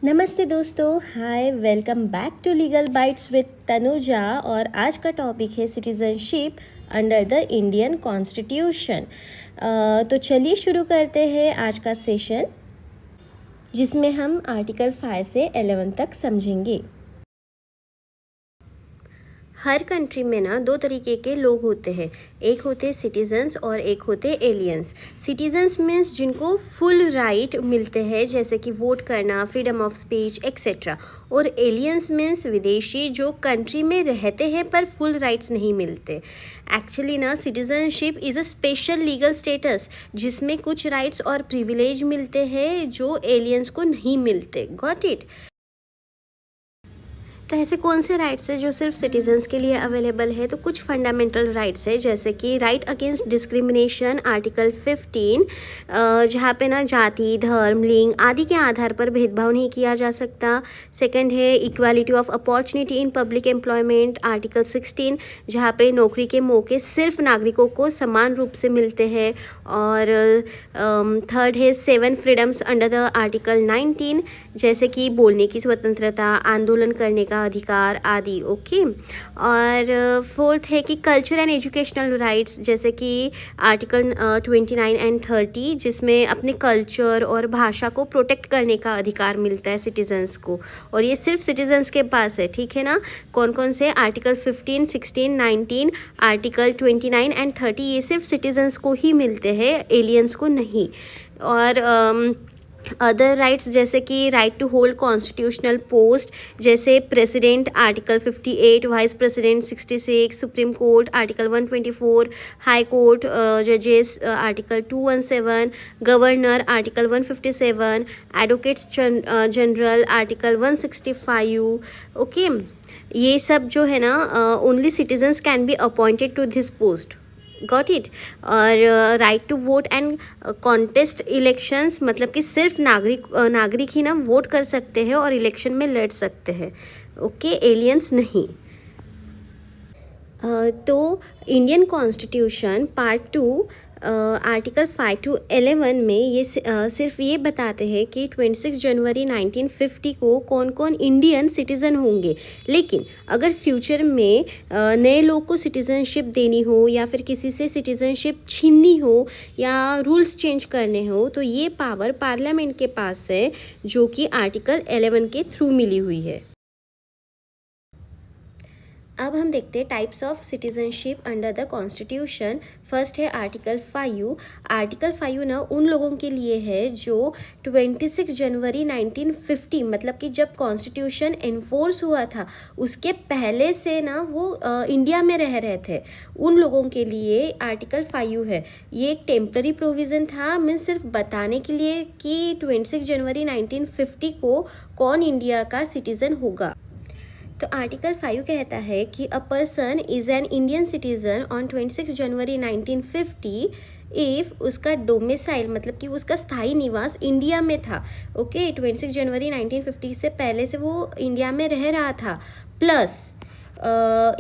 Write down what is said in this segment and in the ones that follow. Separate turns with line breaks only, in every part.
नमस्ते दोस्तों, hi, welcome back to Legal Bytes with Tanuja. और आज का टॉपिक है citizenship under the Indian constitution. तो चलिए शुरू करते हैं आज का सेशन, जिसमें हम आर्टिकल 5 से 11 तक समझेंगे। हर कंट्री में ना दो तरीके के लोग होते हैं, एक होते सिटीजन्स और एक होते एलियंस। सिटीजन्स मीन्स जिनको फुल राइट मिलते हैं, जैसे कि वोट करना, फ्रीडम ऑफ स्पीच एक्सेट्रा। और एलियंस मीन्स विदेशी जो कंट्री में रहते हैं पर फुल राइट्स नहीं मिलते। एक्चुअली ना citizenship is a special legal status जिसमें कुछ राइट्स और प्रिविलेज मिलते हैं जो एलियंस को नहीं मिलते। Got it? तो ऐसे कौन से राइट्स है जो सिर्फ सिटीजन्स के लिए अवेलेबल है? तो कुछ फंडामेंटल राइट्स है, जैसे कि राइट अगेंस्ट डिस्क्रिमिनेशन आर्टिकल 15, जहाँ पे ना जाति, धर्म, लिंग आदि के आधार पर भेदभाव नहीं किया जा सकता। सेकंड है equality of opportunity in public employment article 16, जहाँ पे नौकरी के मौके सिर्फ नागरिकों को समान रूप से मिलते हैं। और थर्ड है 7 फ्रीडम्स अंडर द आर्टिकल 19, जैसे कि बोलने की स्वतंत्रता, आंदोलन करने का अधिकार आदि। ओके। और फोर्थ है कि कल्चर एंड एजुकेशनल राइट्स, जैसे कि आर्टिकल 29 एंड 30, जिसमें अपने कल्चर और भाषा को प्रोटेक्ट करने का अधिकार मिलता है सिटीजन्स को। और ये सिर्फ सिटीजन्स के पास है, ठीक है ना। कौन कौन से? आर्टिकल 15, 16, 19, आर्टिकल 29 एंड 30 ये सिर्फ सिटीजन्स को ही मिलते हैं, एलियंस को नहीं। और अदर राइट्स, जैसे कि right to hold constitutional post, जैसे president article 58, vice president 66, supreme court article 124, high court जजेस article 217, governor article 157, advocates general article 165। Okay, ये सब जो है ना only citizens can be appointed to this post. Got it? और right to vote and contest elections, मतलब कि सिर्फ नागरिक ही ना वोट कर सकते हैं और इलेक्शन में लड़ सकते हैं। ओके, एलियंस नहीं। तो Indian constitution part 2 article 5 to 11 में ये सिर्फ ये बताते हैं कि 26 जनवरी 1950 को कौन कौन इंडियन सिटीज़न होंगे। लेकिन अगर फ्यूचर में नए लोग को सिटीज़नशिप देनी हो या फिर किसी से सिटीज़नशिप छीननी हो या रूल्स चेंज करने हो, तो ये पावर पार्लियामेंट के पास है, जो कि आर्टिकल 11 के थ्रू मिली हुई है। अब हम देखते हैं types of citizenship under the constitution. First है आर्टिकल 5। आर्टिकल 5 ना उन लोगों के लिए है जो 26 जनवरी 1950, मतलब कि जब कॉन्स्टिट्यूशन इन्फोर्स हुआ था उसके पहले से ना वो इंडिया में रह रहे थे, उन लोगों के लिए आर्टिकल 5 है। ये एक टेम्पररी प्रोविज़न था, मैं सिर्फ बताने के लिए कि 26 जनवरी 1950 को कौन इंडिया का सिटीज़न होगा। तो आर्टिकल 5 कहता है कि a person is an Indian citizen on 26 January 1950 if उसका डोमिसाइल, मतलब कि उसका स्थायी निवास इंडिया में था। ओके, 26 जनवरी 1950 से पहले से वो इंडिया में रह रहा था, प्लस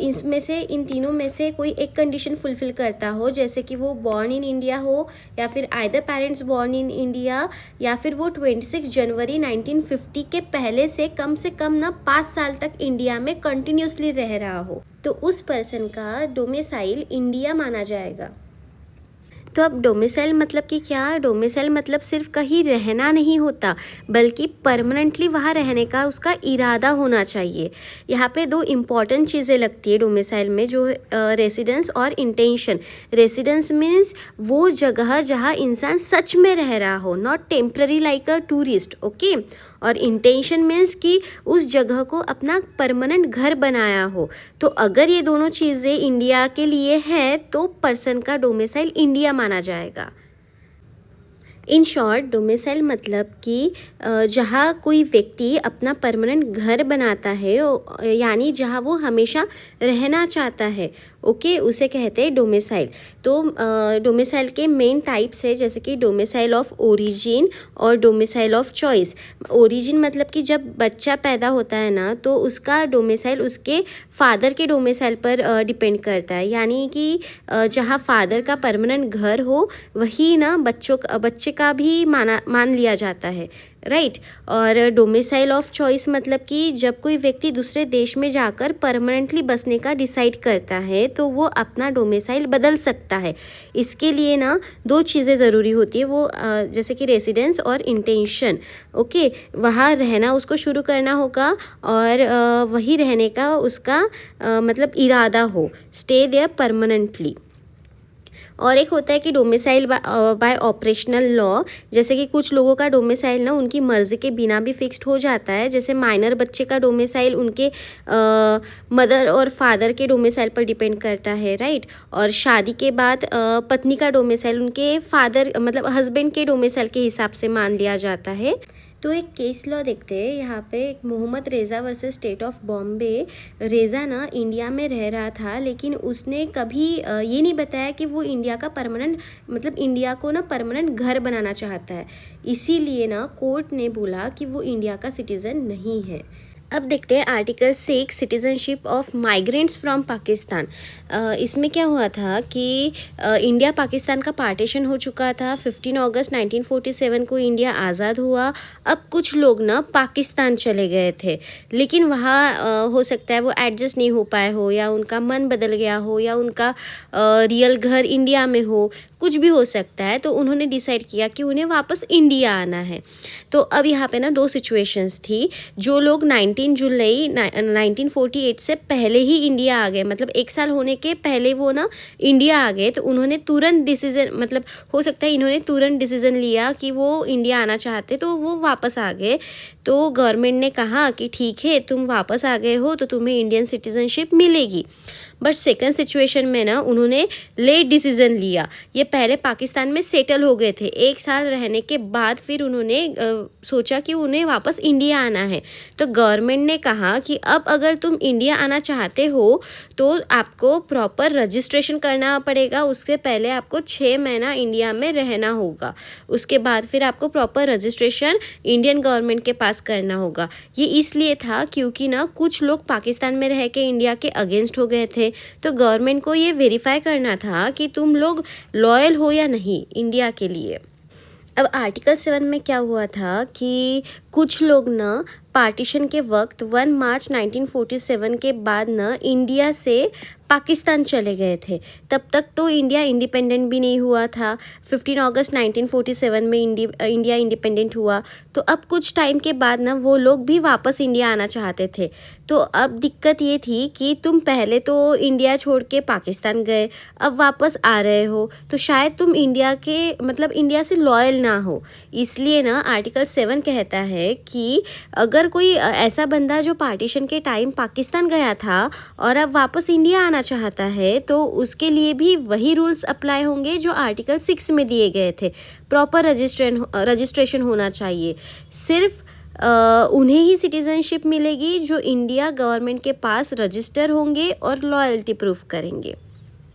इसमें से इन तीनों में से कोई एक कंडीशन फुलफिल करता हो, जैसे कि वो बॉर्न इन इंडिया हो या फिर either parents born in India, या फिर वो 26 जनवरी 1950 के पहले से कम ना 5 साल तक इंडिया में कंटिन्यूसली रह रहा हो, तो उस पर्सन का डोमिसाइल इंडिया माना जाएगा। तो अब डोमिसाइल मतलब कि क्या? डोमिसाइल मतलब सिर्फ कहीं रहना नहीं होता, बल्कि परमानेंटली वहाँ रहने का उसका इरादा होना चाहिए। यहाँ पे दो इम्पॉर्टेंट चीज़ें लगती है डोमिसाइल में, जो रेसिडेंस और इंटेंशन। रेसिडेंस मीन्स वो जगह जहाँ इंसान सच में रह रहा हो, not temporary like a tourist. Okay. और इंटेंशन मीन्स कि उस जगह को अपना परमानेंट घर बनाया हो। तो अगर ये दोनों चीज़ें इंडिया के लिए है तो पर्सन का डोमिसाइल इंडिया माना जाएगा। इन शॉर्ट, डोमिसाइल मतलब कि जहाँ कोई व्यक्ति अपना परमानेंट घर बनाता है, यानी जहाँ वो हमेशा रहना चाहता है, ओके, उसे कहते हैं डोमिसाइल। तो डोमिसाइल के मेन टाइप्स है, जैसे कि डोमिसाइल ऑफ ओरिजिन और डोमिसाइल ऑफ चॉइस। ओरिजिन मतलब कि जब बच्चा पैदा होता है ना, तो उसका डोमिसाइल उसके फादर के डोमिसाइल पर डिपेंड करता है, यानी कि जहाँ फादर का परमानेंट घर हो वही ना बच्चे का भी मान लिया जाता है। राइट। और डोमिसाइल ऑफ चॉइस मतलब कि जब कोई व्यक्ति दूसरे देश में जाकर परमानेंटली बसने का डिसाइड करता है तो वो अपना डोमिसाइल बदल सकता है। इसके लिए ना दो चीज़ें ज़रूरी होती है, वो जैसे कि रेसिडेंस और इंटेंशन। ओके, वहाँ रहना उसको शुरू करना होगा और वही रहने का उसका मतलब इरादा हो, स्टे देयर परमानेंटली। और एक होता है कि डोमिसाइल बाय ऑपरेशनल लॉ, जैसे कि कुछ लोगों का डोमिसाइल ना उनकी मर्ज़ी के बिना भी फिक्स्ड हो जाता है। जैसे माइनर बच्चे का डोमिसाइल उनके मदर और फादर के डोमिसाइल पर डिपेंड करता है, राइट। और शादी के बाद पत्नी का डोमिसाइल उनके फादर मतलब हस्बैंड के डोमिसाइल के हिसाब से मान लिया जाता है। तो एक केस लॉ देखते हैं यहाँ पे, एक Mohammad Raza versus state of Bombay. Raza ना इंडिया में रह रहा था, लेकिन उसने कभी ये नहीं बताया कि वो इंडिया का परमानेंट मतलब इंडिया को ना परमानेंट घर बनाना चाहता है। इसीलिए ना कोर्ट ने बोला कि वो इंडिया का सिटीज़न नहीं है। अब देखते हैं article 6 citizenship of migrants from Pakistan. इसमें क्या हुआ था कि इंडिया पाकिस्तान का पार्टीशन हो चुका था। 15 अगस्त 1947 को इंडिया आज़ाद हुआ। अब कुछ लोग ना पाकिस्तान चले गए थे, लेकिन वहाँ हो सकता है वो एडजस्ट नहीं हो पाए हो, या उनका मन बदल गया हो, या उनका रियल घर इंडिया में हो, कुछ भी हो सकता है। तो उन्होंने डिसाइड किया कि उन्हें वापस इंडिया आना है। तो अब यहाँ पे ना दो सिचुएशंस थी। जो लोग 19 जुलाई 1948 से पहले ही इंडिया आ गए, मतलब 1 साल होने के पहले वो ना इंडिया आ गए, तो उन्होंने तुरंत डिसीज़न मतलब हो सकता है इन्होंने तुरंत डिसीज़न लिया कि वो इंडिया आना चाहते, तो वो वापस आ गए। तो गवर्नमेंट ने कहा कि ठीक है, तुम वापस आ गए हो तो तुम्हें इंडियन सिटीज़नशिप मिलेगी। बट सेकंड सिचुएशन में ना उन्होंने लेट डिसीज़न लिया। ये पहले पाकिस्तान में सेटल हो गए थे, 1 साल रहने के बाद फिर उन्होंने सोचा कि उन्हें वापस इंडिया आना है। तो गवर्नमेंट ने कहा कि अब अगर तुम इंडिया आना चाहते हो तो आपको प्रॉपर रजिस्ट्रेशन करना पड़ेगा। उससे पहले आपको 6 महीना इंडिया में रहना होगा। उसके बाद फिर आपको प्रॉपर रजिस्ट्रेशन इंडियन गवर्नमेंट के पास करना होगा। ये इसलिए था क्योंकि ना कुछ लोग पाकिस्तान में रह के इंडिया के अगेंस्ट हो गए थे। तो गवर्नमेंट को ये वेरीफाई करना था कि तुम लोग लॉयल हो या नहीं इंडिया के लिए। अब आर्टिकल 7 में क्या हुआ था कि कुछ लोग ना पार्टीशन के वक्त 1 मार्च 1947 के बाद ना इंडिया से पाकिस्तान चले गए थे। तब तक तो इंडिया इंडिपेंडेंट भी नहीं हुआ था। 15 अगस्त 1947 में इंडिया इंडिपेंडेंट हुआ। तो अब कुछ टाइम के बाद ना वो लोग भी वापस इंडिया आना चाहते थे। तो अब दिक्कत ये थी कि तुम पहले तो इंडिया छोड़ के पाकिस्तान गए, अब वापस आ रहे हो, तो शायद तुम इंडिया के मतलब इंडिया से लॉयल ना हो। इसलिए ना आर्टिकल 7 कहता है कि अगर कोई ऐसा बंदा जो पार्टीशन के टाइम पाकिस्तान गया था और अब वापस इंडिया आना चाहता है, तो उसके लिए भी वही रूल्स अप्लाई होंगे जो आर्टिकल 6 में दिए गए थे। प्रॉपर रजिस्ट्रेशन होना चाहिए। सिर्फ उन्हें ही सिटीज़नशिप मिलेगी जो इंडिया गवर्नमेंट के पास रजिस्टर होंगे और लॉयल्टी प्रूफ करेंगे।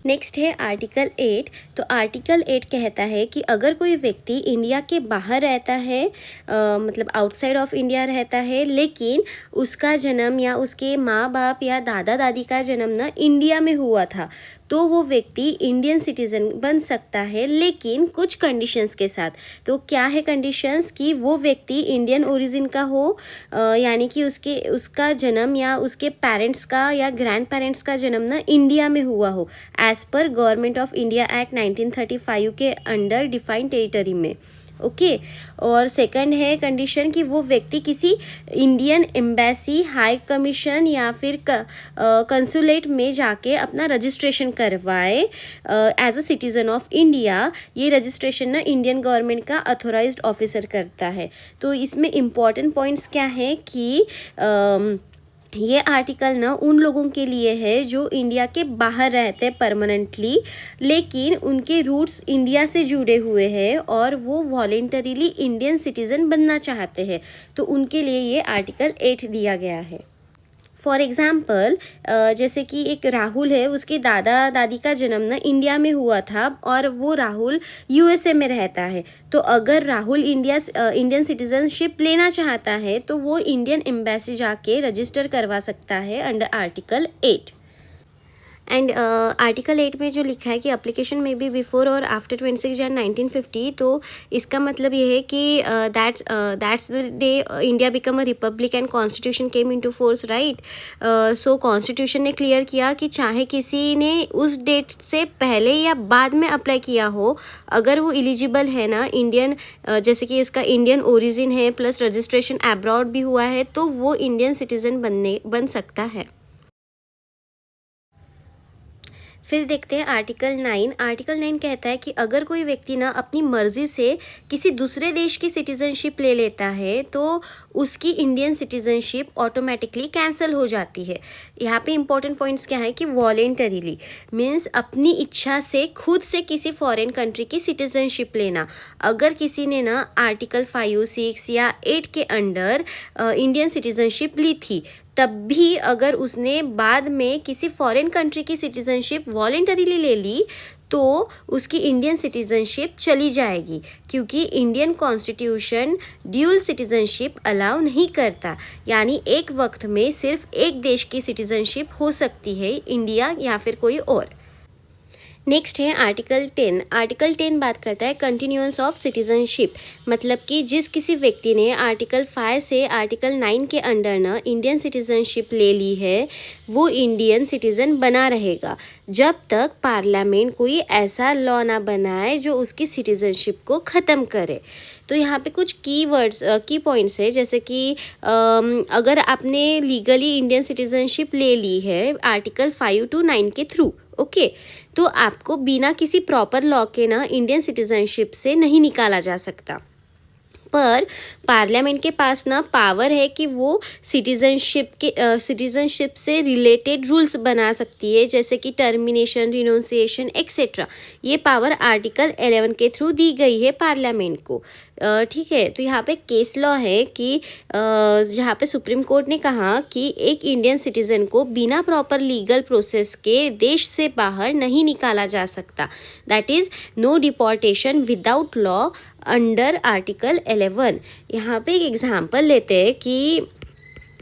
नेक्स्ट है आर्टिकल 8। तो आर्टिकल 8 कहता है कि अगर कोई व्यक्ति इंडिया के बाहर रहता है, मतलब आउटसाइड ऑफ इंडिया रहता है, लेकिन उसका जन्म या उसके माँ बाप या दादा दादी का जन्म ना इंडिया में हुआ था, तो वो व्यक्ति इंडियन सिटीज़न बन सकता है, लेकिन कुछ कंडीशंस के साथ। तो क्या है कंडीशंस? कि वो व्यक्ति इंडियन ओरिजिन का हो, यानी कि उसका जन्म या उसके पेरेंट्स का या ग्रैंड पेरेंट्स का जन्म ना इंडिया में हुआ हो, as per government of India act 1935 के अंडर डिफाइंड टेरिटरी में। ओके। और सेकंड है कंडीशन कि वो व्यक्ति किसी इंडियन एम्बेसी, हाई कमीशन या फिर कंसुलेट में जाके अपना रजिस्ट्रेशन करवाए as a citizen of India. ये रजिस्ट्रेशन ना इंडियन गवर्नमेंट का अथोराइज्ड ऑफिसर करता है। तो इसमें इम्पॉर्टेंट पॉइंट्स क्या है कि ये आर्टिकल ना उन लोगों के लिए है जो इंडिया के बाहर रहते हैं परमानेंटली, लेकिन उनके रूट्स इंडिया से जुड़े हुए हैं और वो वॉलेंटरीली इंडियन सिटीज़न बनना चाहते हैं। तो उनके लिए ये आर्टिकल 8 दिया गया है। फॉर एग्ज़ाम्पल जैसे कि एक राहुल है, उसके दादा दादी का जन्म ना इंडिया में हुआ था और वो राहुल यूएसए में रहता है। तो अगर राहुल इंडियन सिटीज़नशिप लेना चाहता है तो वो इंडियन एम्बेसी जाके रजिस्टर करवा सकता है अंडर आर्टिकल 8। एंड आर्टिकल 8 में जो लिखा है कि एप्लीकेशन में बी बिफोर और आफ्टर 26 जन 1950, तो इसका मतलब ये है कि that's the day India become a republic and constitution came into force, right. So constitution ने क्लियर किया कि चाहे किसी ने उस डेट से पहले या बाद में अप्लाई किया हो, अगर वो एलिजिबल है ना इंडियन, जैसे कि इसका इंडियन ओरिजिन है प्लस रजिस्ट्रेशन अब्रॉड भी हुआ है, तो वो इंडियन सिटीजन बन सकता है। फिर देखते हैं आर्टिकल 9। आर्टिकल 9 कहता है कि अगर कोई व्यक्ति ना अपनी मर्जी से किसी दूसरे देश की सिटीजनशिप ले लेता है तो उसकी इंडियन सिटीजनशिप ऑटोमेटिकली कैंसिल हो जाती है। यहाँ पे इंपॉर्टेंट पॉइंट्स क्या है कि वॉलेंटरीली मीन्स अपनी इच्छा से खुद से किसी फॉरेन कंट्री की सिटीजनशिप लेना। अगर किसी ने ना आर्टिकल 5, 6 या 8 के अंडर इंडियन सिटीजनशिप ली थी, तब भी अगर उसने बाद में किसी फॉरेन कंट्री की सिटीजनशिप वॉलेंटरीली ले ली तो उसकी इंडियन सिटीजनशिप चली जाएगी, क्योंकि Indian constitution dual citizenship allow नहीं करता। यानी एक वक्त में सिर्फ एक देश की सिटीजनशिप हो सकती है, इंडिया या फिर कोई और। नेक्स्ट है आर्टिकल 10। आर्टिकल 10 बात करता है कंटिन्यूअंस ऑफ सिटीजनशिप, मतलब कि जिस किसी व्यक्ति ने आर्टिकल 5 से आर्टिकल 9 के अंडर ना इंडियन सिटीजनशिप ले ली है, वो इंडियन सिटीज़न बना रहेगा जब तक पार्लियामेंट कोई ऐसा लॉ ना बनाए जो उसकी सिटीजनशिप को ख़त्म करे। तो यहाँ पे कुछ की पॉइंट्स है, जैसे कि अगर आपने लीगली इंडियन सिटीजनशिप ले ली है आर्टिकल 5 to 9 के थ्रू, ओके, तो आपको बिना किसी प्रॉपर लॉ के ना इंडियन सिटीजनशिप से नहीं निकाला जा सकता। पर पार्लियामेंट के पास ना पावर है कि वो सिटीजनशिप से रिलेटेड रूल्स बना सकती है, जैसे कि टर्मिनेशन, रिनोंसिएशन एक्सेट्रा। ये पावर आर्टिकल 11 के थ्रू दी गई है पार्लियामेंट को, ठीक है। तो यहाँ पे केस लॉ है कि जहाँ पे सुप्रीम कोर्ट ने कहा कि एक इंडियन सिटीज़न को बिना प्रॉपर लीगल प्रोसेस के देश से बाहर नहीं निकाला जा सकता। That is no deportation without law under article 11। यहाँ पे एक एग्जांपल लेते हैं कि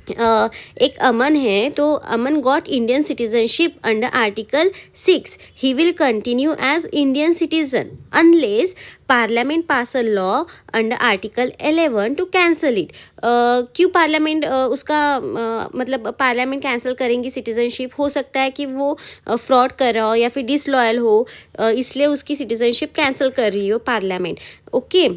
एक अमन है, तो Aman got Indian citizenship under article 6। He will continue as Indian citizen unless parliament pass a law under article 11 to cancel it. क्यों पार्लियामेंट मतलब पार्लियामेंट कैंसिल करेंगी सिटीजनशिप? हो सकता है कि वो फ्रॉड कर रहा हो या फिर डिसलॉयल हो, इसलिए उसकी सिटीजनशिप कैंसिल कर रही हो पार्लियामेंट, ओके।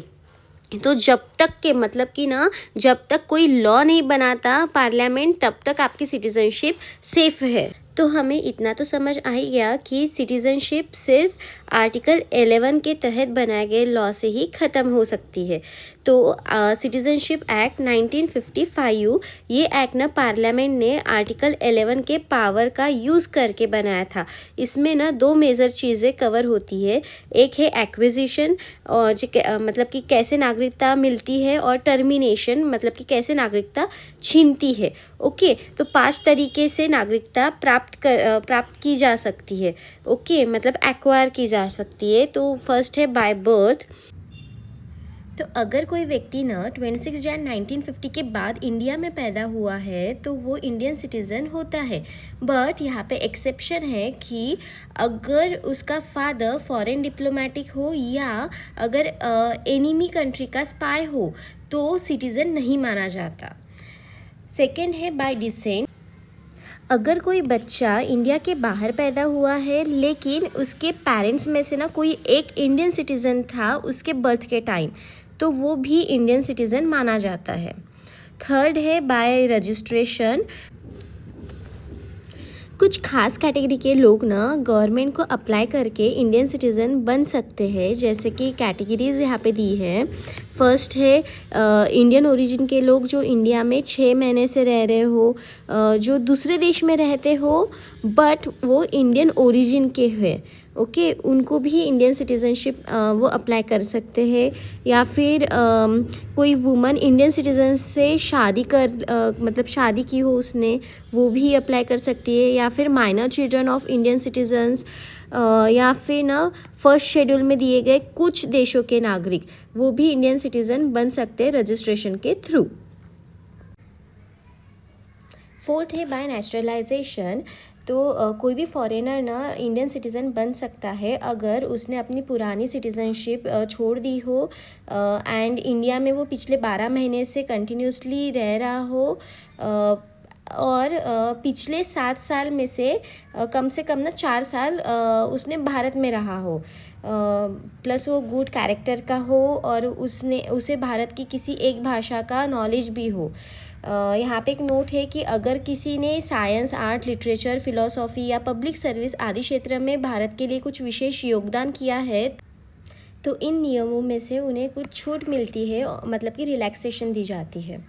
तो जब तक के मतलब कि ना जब तक कोई लॉ नहीं बनाता पार्लियामेंट, तब तक आपकी सिटीजनशिप सेफ है। तो हमें इतना तो समझ आ ही गया कि सिटीजनशिप सिर्फ आर्टिकल 11 के तहत बनाए गए लॉ से ही ख़त्म हो सकती है। तो सिटीजनशिप एक्ट 1955, ये एक्ट ना पार्लियामेंट ने आर्टिकल 11 के पावर का यूज़ करके बनाया था। इसमें ना दो मेजर चीज़ें कवर होती है, एक है एक्विजिशन और मतलब कि कैसे नागरिकता मिलती है, और टर्मिनेशन मतलब कि कैसे नागरिकता छीनती है, ओके। तो 5 तरीके से नागरिकता प्राप्त की जा सकती है, ओके, मतलब एक्वायर की जा सकती है। तो फर्स्ट है बाय बर्थ। तो अगर कोई व्यक्ति ना 26 जन 1950 के बाद इंडिया में पैदा हुआ है तो वो इंडियन सिटीज़न होता है। बट यहाँ पे एक्सेप्शन है कि अगर उसका फादर फॉरेन डिप्लोमेटिक हो या अगर एनिमी कंट्री का स्पाई हो तो सिटीज़न नहीं माना जाता। सेकेंड है बाय डिसेंट। अगर कोई बच्चा इंडिया के बाहर पैदा हुआ है लेकिन उसके पेरेंट्स में से ना कोई एक इंडियन सिटीज़न था उसके बर्थ के टाइम, तो वो भी इंडियन सिटीज़न माना जाता है। थर्ड है बाय रजिस्ट्रेशन। कुछ खास कैटेगरी के लोग ना गवर्नमेंट को अप्लाई करके इंडियन सिटीज़न बन सकते हैं, जैसे कि कैटेगरीज यहाँ पे दी है। फर्स्ट है इंडियन ओरिजिन के लोग जो इंडिया में 6 महीने से रह रहे हो, जो दूसरे देश में रहते हो बट वो इंडियन ओरिजिन के हैं, ओके, उनको भी इंडियन सिटीज़नशिप वो अप्लाई कर सकते हैं। या फिर कोई वुमन इंडियन सिटीज़न से मतलब शादी की हो उसने, वो भी अप्लाई कर सकती है। या फिर minor children of Indian citizens, या फिर ना फर्स्ट शेड्यूल में दिए गए कुछ देशों के नागरिक, वो भी इंडियन सिटीज़न बन सकते हैं रजिस्ट्रेशन के थ्रू। फोर्थ है बाय नेचुरलाइजेशन। तो कोई भी फॉरेनर ना इंडियन सिटीज़न बन सकता है अगर उसने अपनी पुरानी सिटीज़नशिप छोड़ दी हो एंड इंडिया में वो पिछले 12 महीने से कंटिन्यूसली रह रहा हो और पिछले 7 साल में से कम से कम ना 4 साल उसने भारत में रहा हो, प्लस वो गुड कैरेक्टर का हो और उसे भारत की किसी एक भाषा का नॉलेज भी हो। यहाँ पे एक नोट है कि अगर किसी ने साइंस, आर्ट, लिटरेचर, फिलोसॉफी या पब्लिक सर्विस आदि क्षेत्र में भारत के लिए कुछ विशेष योगदान किया है तो इन नियमों में से उन्हें कुछ छूट मिलती है, मतलब कि रिलैक्सेशन दी जाती है।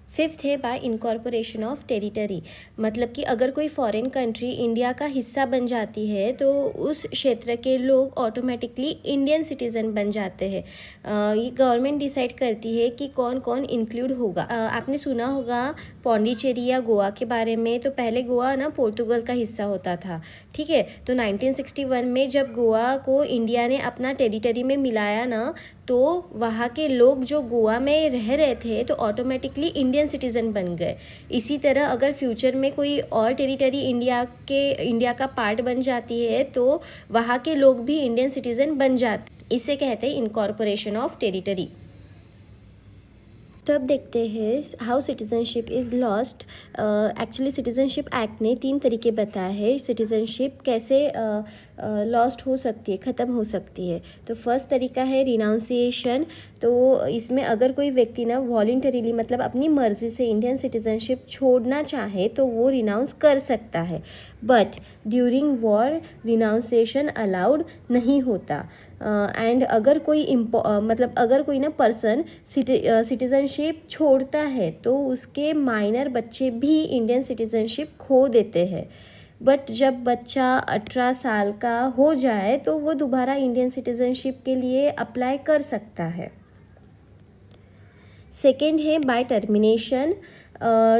फिफ्थ है बाय इनकॉर्पोरेशन ऑफ टेरिटरी, मतलब कि अगर कोई फॉरेन कंट्री इंडिया का हिस्सा बन जाती है तो उस क्षेत्र के लोग ऑटोमेटिकली इंडियन सिटीज़न बन जाते हैं। ये गवर्नमेंट डिसाइड करती है कि कौन कौन इंक्लूड होगा। आपने सुना होगा पौंडीचेरी या गोवा के बारे में, तो पहले गोवा ना पोर्तुगल का हिस्सा होता था, ठीक है। तो 1961 में जब गोवा को इंडिया ने अपना टेरिटरी में मिलाया ना, तो वहाँ के लोग जो गोवा में रह रहे थे तो ऑटोमेटिकली इंडियन सिटीज़न बन गए। इसी तरह अगर फ्यूचर में कोई और टेरिटरी इंडिया का पार्ट बन जाती है तो वहाँ के लोग भी इंडियन सिटीज़न बन जाते। इसे कहते हैं इनकॉर्पोरेशन ऑफ टेरिटरी। तो अब देखते हैं how citizenship is lost. Actually citizenship act ने 3 तरीके बताए हैं सिटीज़नशिप कैसे लॉस्ट हो सकती है, ख़त्म हो सकती है। तो फर्स्ट तरीका है रिनाउंसिएशन। तो इसमें अगर कोई व्यक्ति ना वॉलंटरीली, मतलब अपनी मर्ज़ी से इंडियन सिटीज़नशिप छोड़ना चाहे तो वो रिनाउंस कर सकता है, but during war renunciation allowed नहीं होता। एंड अगर कोई अगर कोई ना पर्सन सिटीज़नशिप छोड़ता है तो उसके माइनर बच्चे भी इंडियन सिटीज़नशिप खो देते हैं, बट जब बच्चा 18 साल का हो जाए तो वो दोबारा इंडियन सिटीज़नशिप के लिए अप्लाई कर सकता है। सेकेंड है बाय टर्मिनेशन।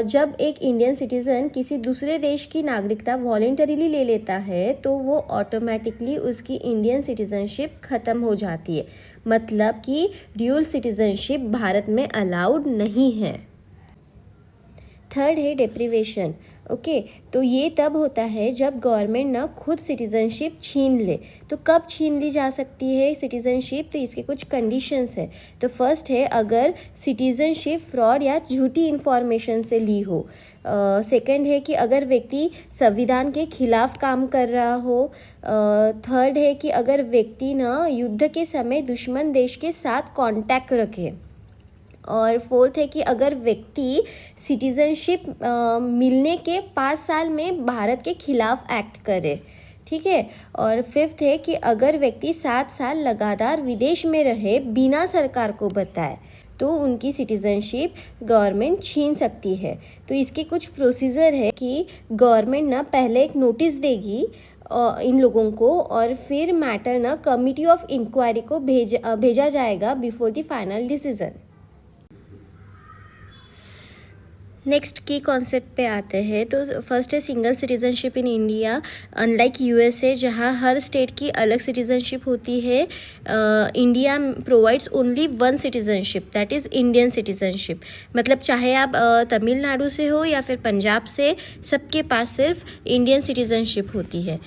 जब एक इंडियन सिटीज़न किसी दूसरे देश की नागरिकता वॉलेंटरीली ले लेता है तो वो ऑटोमेटिकली उसकी इंडियन सिटीज़नशिप ख़त्म हो जाती है, मतलब कि ड्यूल सिटीज़नशिप भारत में अलाउड नहीं है। थर्ड है डेप्रिवेशन। ओके, तो ये तब होता है जब गवर्नमेंट ना खुद सिटीज़नशिप छीन ले। तो कब छीन ली जा सकती है सिटीज़नशिप, तो इसके कुछ कंडीशंस है। तो फर्स्ट है अगर सिटीज़नशिप फ्रॉड या झूठी इन्फॉर्मेशन से ली हो। सेकंड है कि अगर व्यक्ति संविधान के खिलाफ काम कर रहा हो। थर्ड है कि अगर व्यक्ति ना युद्ध के समय दुश्मन देश के साथ कांटेक्ट रखे। और फोर्थ है कि अगर व्यक्ति सिटीज़नशिप मिलने के 5 साल में भारत के खिलाफ एक्ट करे, ठीक है। और फिफ्थ है कि अगर व्यक्ति 7 साल लगातार विदेश में रहे बिना सरकार को बताए तो उनकी सिटीज़नशिप गवर्नमेंट छीन सकती है। तो इसके कुछ प्रोसीजर है कि गवर्नमेंट ना पहले एक नोटिस देगी इन लोगों को, और फिर मैटर ना कमिटी ऑफ इंक्वायरी को भेजा जाएगा before the final decision. Next की कॉन्सेप्ट पे आते हैं। तो फर्स्ट है single citizenship in India. Unlike USA जहाँ हर स्टेट की अलग सिटीज़नशिप होती है, India provides only one citizenship, that is Indian citizenship. मतलब चाहे आप तमिलनाडु से हो या फिर पंजाब से, सबके पास सिर्फ इंडियन सिटीज़नशिप होती है।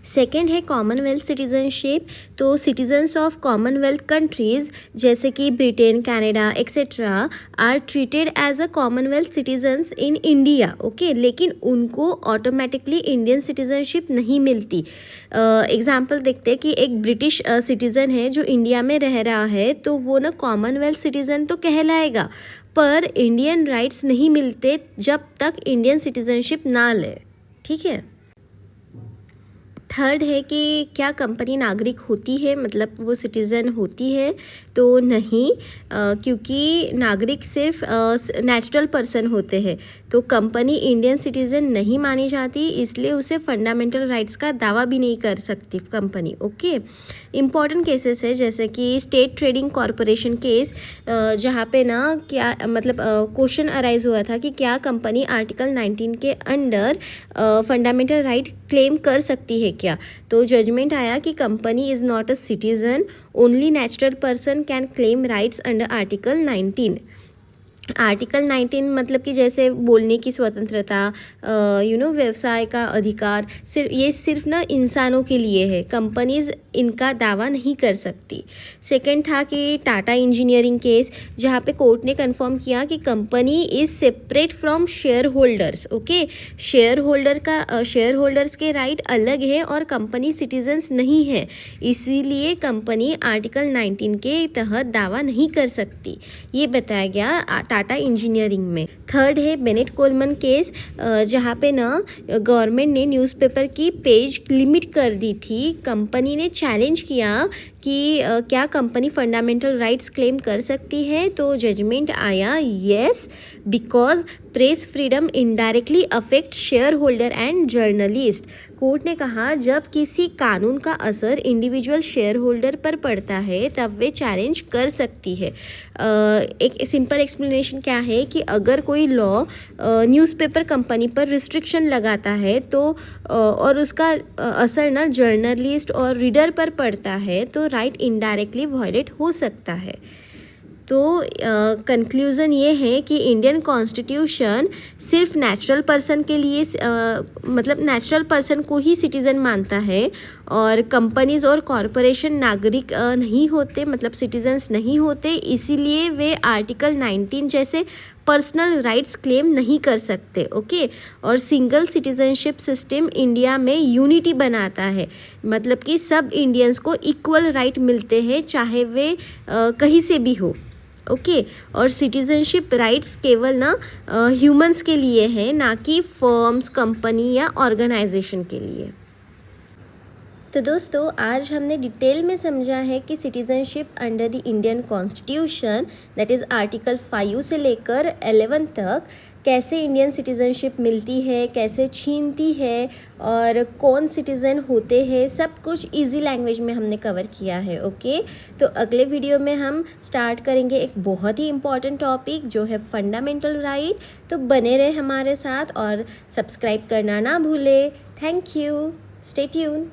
सेकेंड है कॉमनवेल्थ सिटीज़नशिप। तो सिटीजन्स ऑफ कॉमनवेल्थ कंट्रीज़ जैसे कि Britain, Canada etcetera are treated as a Commonwealth citizens in India. Okay, लेकिन उनको ऑटोमेटिकली इंडियन सिटीजनशिप नहीं मिलती। एग्जाम्पल देखते हैं कि एक ब्रिटिश सिटीज़न है जो इंडिया में रह रहा है, तो वो ना कॉमनवेल्थ सिटीज़न तो कहलाएगा, पर इंडियन राइट्स नहीं मिलते जब तक इंडियन सिटीजनशिप ना ले, ठीक है। थर्ड है कि क्या कंपनी नागरिक होती है, मतलब वो सिटीज़न होती है, तो नहीं, क्योंकि नागरिक सिर्फ नेचुरल पर्सन होते हैं, तो कंपनी इंडियन सिटीज़न नहीं मानी जाती, इसलिए उसे फंडामेंटल राइट्स का दावा भी नहीं कर सकती कंपनी। ओके, इम्पॉर्टेंट केसेस है जैसे कि स्टेट ट्रेडिंग कॉरपोरेशन केस, जहाँ पे ना क्या मतलब क्वेश्चन अराइज हुआ था कि क्या कंपनी आर्टिकल 19 के अंडर फंडामेंटल राइट क्लेम कर सकती है क्या। तो जजमेंट आया कि company is not a citizen, only natural person can claim rights under article 19। Article 19 मतलब कि जैसे बोलने की स्वतंत्रता, व्यवसाय का अधिकार, सिर्फ ना इंसानों के लिए है, कंपनीज इनका दावा नहीं कर सकती। सेकंड था कि टाटा इंजीनियरिंग केस, जहाँ पे कोर्ट ने कंफर्म किया कि company is separate from share holders. Okay, share holders के राइट अलग है और कंपनी सिटीजन्स नहीं है, इसीलिए कंपनी आर्टिकल 19 के तहत दावा नहीं कर सकती, ये बताया गया टाटा इंजीनियरिंग में। थर्ड है बेनेट कोलमन केस, जहाँ पे ना गवर्नमेंट ने न्यूज़पेपर की पेज लिमिट कर दी थी। कंपनी ने चैलेंज किया कि क्या कंपनी फंडामेंटल राइट्स क्लेम कर सकती है, तो जजमेंट आया yes, because press freedom indirectly affect share holder and journalist. Court ने कहा जब किसी कानून का असर इंडिविजुअल शेयर होल्डर पर पड़ता है तब वे चैलेंज कर सकती है। एक सिंपल एक्सप्लेनेशन क्या है कि अगर कोई लॉ न्यूज़पेपर कंपनी पर रिस्ट्रिक्शन लगाता है तो और उसका असर ना जर्नलिस्ट और रीडर पर पड़ता है तो राइट इनडायरेक्टली वायलेट हो सकता है। तो कंक्लूज़न ये है कि इंडियन कॉन्स्टिट्यूशन सिर्फ नेचुरल पर्सन के लिए मतलब नेचुरल पर्सन को ही सिटीज़न मानता है, और कंपनीज और कॉरपोरेशन नागरिक नहीं होते, मतलब सिटीजन्स नहीं होते, इसीलिए वे आर्टिकल 19 जैसे पर्सनल राइट्स क्लेम नहीं कर सकते। ओके, और सिंगल सिटीजनशिप सिस्टम इंडिया में यूनिटी बनाता है, मतलब कि सब इंडियंस को इक्वल राइट मिलते हैं चाहे वे कहीं से भी हो। ओके, और सिटीजनशिप राइट्स केवल ना ह्यूमंस के लिए है, ना कि फर्म्स, कंपनी या ऑर्गेनाइजेशन के लिए। तो दोस्तों आज हमने डिटेल में समझा है कि citizenship under the Indian constitution, that is article 5 से लेकर 11 तक कैसे इंडियन सिटीजनशिप मिलती है, कैसे छीनती है और कौन सिटीज़न होते हैं, सब कुछ इजी लैंग्वेज में हमने कवर किया है। ओके, तो अगले वीडियो में हम स्टार्ट करेंगे एक बहुत ही इम्पॉर्टेंट टॉपिक जो है फंडामेंटल राइट। तो बने रहे हमारे साथ और सब्सक्राइब करना ना भूले। Thank you, stay tune.